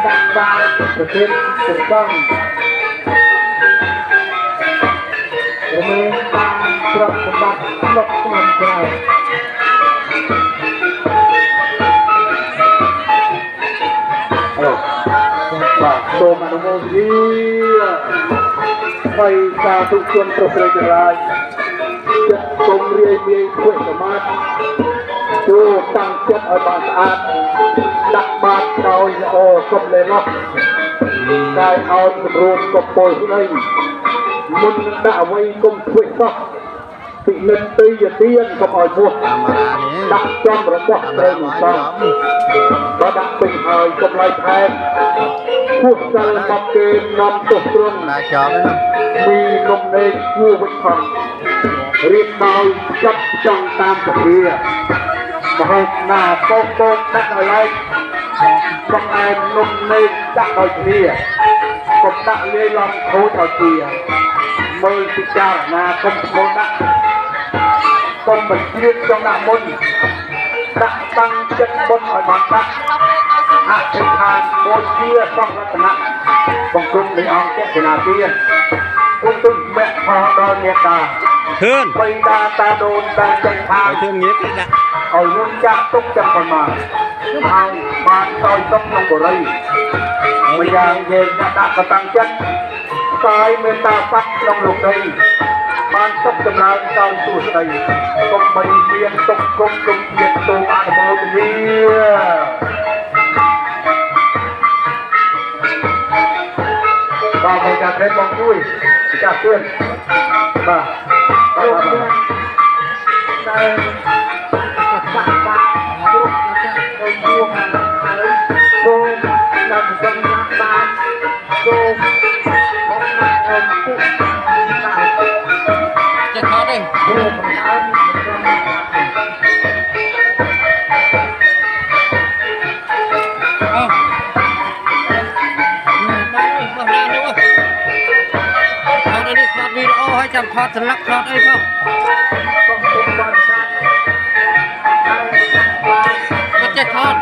ដាក់បានប្រទេសទឹកកង់រមែងបានទ្រព្យសម្បត្តិស្លុកក្នុងក្រៅបាទសូមអនុមោទនាហើយសាធុជនប្រសិទ្ធរាជចិត្តគុំរាយមាយធ្វើសមាធិចូលតាំងចិត្តឲ្យបានស្អាតដាក់បាតដោយល្អសុំលេឡោះកាយឲ្យស្រួលកពលស្ដីមុននឹងដាក់អ្វីគុំធ្វើសោះពីនិតទីយទានកុំឲ្យពោះដាក់ចំរបស់ត្រូវមិនសោះបើដាក់ពេញហើយកុំឡៃថែមពោះសិលមកគេនាំទោះត្រង់ដាក់ចោលហ្នឹងมีនំនេកគួរវិថំរៀបដោយចាប់ចង់តាមពភាមហេតុណាកោកដាក់ឲ្យឡែកបងឯននំនេកដាក់ដោយគ្នាកុំដាក់លាយឡំខូចឲ្យជាមើលពិចារណាកុំស្មោះដាក់កុំបញ្ជាចង់ដាក់មុនដាក់តាំងចិត្តបុណ្យឲ្យបានដាក់អធិដ្ឋានបូជាសង្ឃរតនៈបង្គំនៃអង្គកេណាទានឧទ្ទិសមេខដល់មេតាធឿនបិតាតាដូនតាចង្ខាធឿនងៀបដាក់ឲ្យលុយចាក់ទុកចាំប៉ុន្មានហើយបានតយទុកក្នុងបរិយម្យ៉ាងយើងដាក់កតាំងចិត្តស្គាយមេតាស័ព្ទក្នុងលោកដីបានទុកចម្រើនដល់ទូស្ដីកុំបីមានទុកគុំគុំជាតិទូអនុមោទនាបាទហើយការព្រែបងជួយចាស់ទួនបាទបាទតែចាក់បាក់គ្រប់ចាក់ទៅជួងហើយសូមដល់សំណាក់បានសូមបងណាស់អមពុកចាក់ខត់ទេសូមបងអើចាំថតស្លាក់ថតអីផងអត់ចេះថត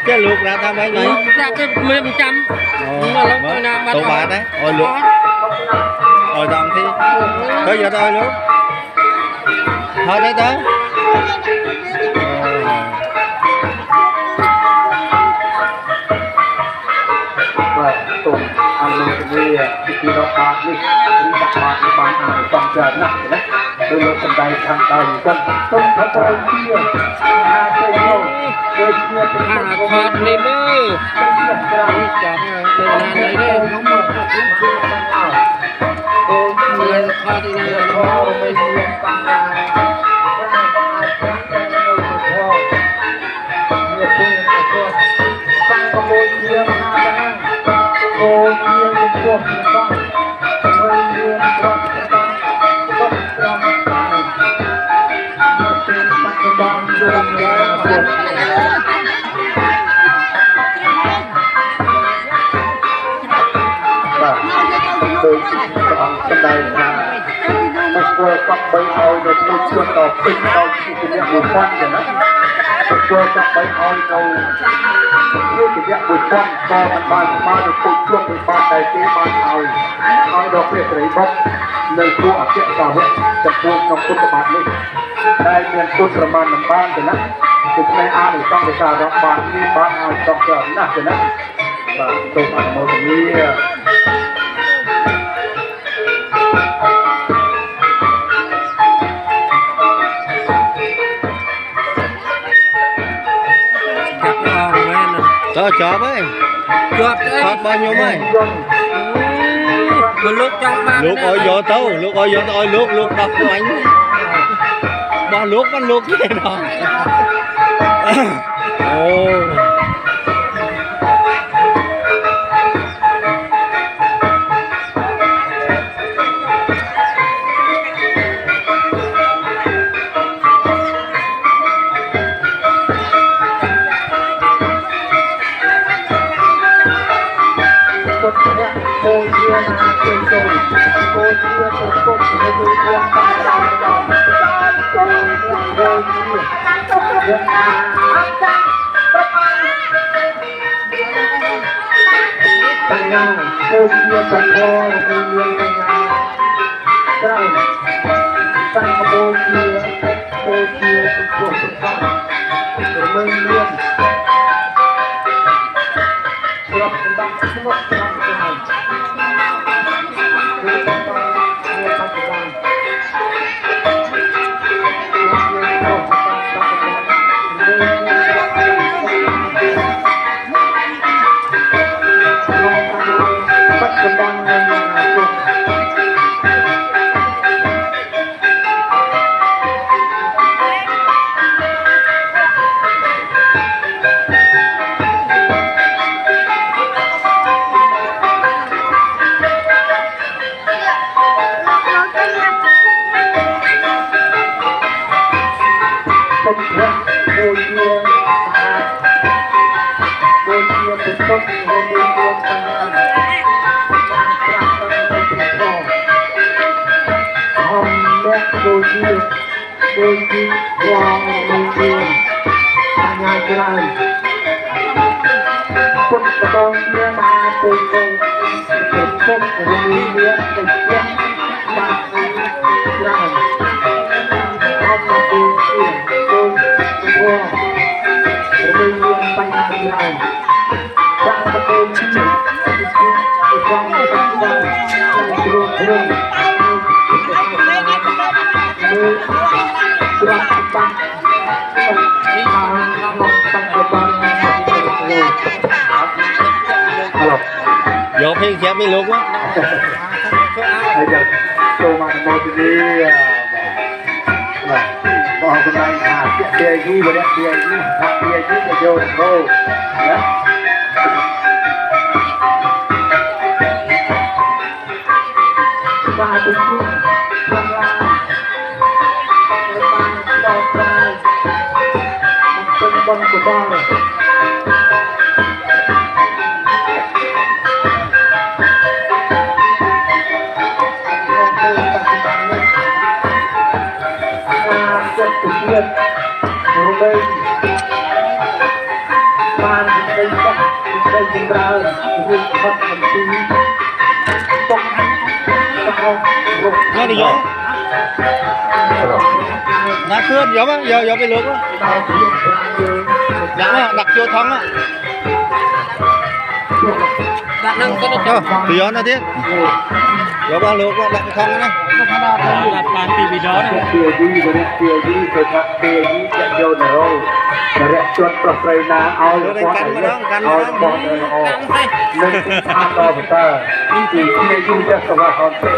ចេះលោកណាតាមវិញហ្នឹងចាគេមិនចាំមកលោកទៅណាបាត់ទៅបាត់ដែរអោយលោកអោយដល់ទីទៅយកទៅលោកថតទៅទៅបាទទុំអនុវិទ្យាពីរកបាតនេះដាក់បាតបានឲ្យต้องច្រើនណាស់ណាដោយលោកសំដែងខាងដើមចឹងទុំថាត្រូវជាអាចទៅយកដូចជាអាខតនេះមើលចាប់នៅណានេះខ្ញុំមកខ្ញុំជួយបានអូមានខតនេះអូមិនមានបានសម្ដែងថាមកធ្វើកប់បីឲ្យនៅក្នុងជួនដល់ពេញដល់ជាអ្នកមួយផងចឹងណាធ្វើកប់បីឲ្យនៅជាអ្នកមួយផងក៏មិនបានស្មើនឹងពុជជុំពីបាត់តែគេបានឲ្យដល់ព្រះស្រីបុកនៅគួរអគ្គសាវកចំពោះក្នុងពុទ្ធបាទនេះដែលមានពុទ្ធប្រមាណមិនបានចឹងណាគឺផ្នែកអានិសង្សនៃការរាប់បាននេះបានឲ្យតច្រើនណាស់ចឹងណាបាទសូមអនុមោទនាទៅជាប់ហើយជាប់អីបាទខ្ញុំហើយលោកចង់បានលោកឲ្យយកទៅលោកឲ្យយកទៅឲ្យលោកដល់ខ្លាញ់របស់លោកបានលោកទេដល់អូโอ้ยนะเป็นโจรโอ้ยเป็นโจรก็ไม่รู้เรื่องการดำโอ้ยโอ้ยเรื่อง nhà ô chia bạch ho người miền nhà trang sang ô chia của chúng ta của mình miền lập đặt semua Tuhan Tuhan vô phim chép đi luôn á. Bây giờ tôi mà một cái còn hôm nay tiệc gì vậy tiệc gì là vô được đâu và đúng không rằng là cái bàn đào trai một cân bông của con này rất tự nhiên hôm nay bàn đây chắc đây chúng ta vui thật thành tí tóc nó đi vô nó cướp vô á vô cái lưỡng á đặt vô thân á đặt nâng cái đó thì vô nó tiếp vô ba lưỡng đặt cái thân á đặt bàn tì đó này tiệc gì phải thật tiệc gì chạy vô nè rồi rẽ chuộtประเพณีเอาเลยพอเอาพอเลยเอาเล่นทางต่อไปที่ที่จะสว่าง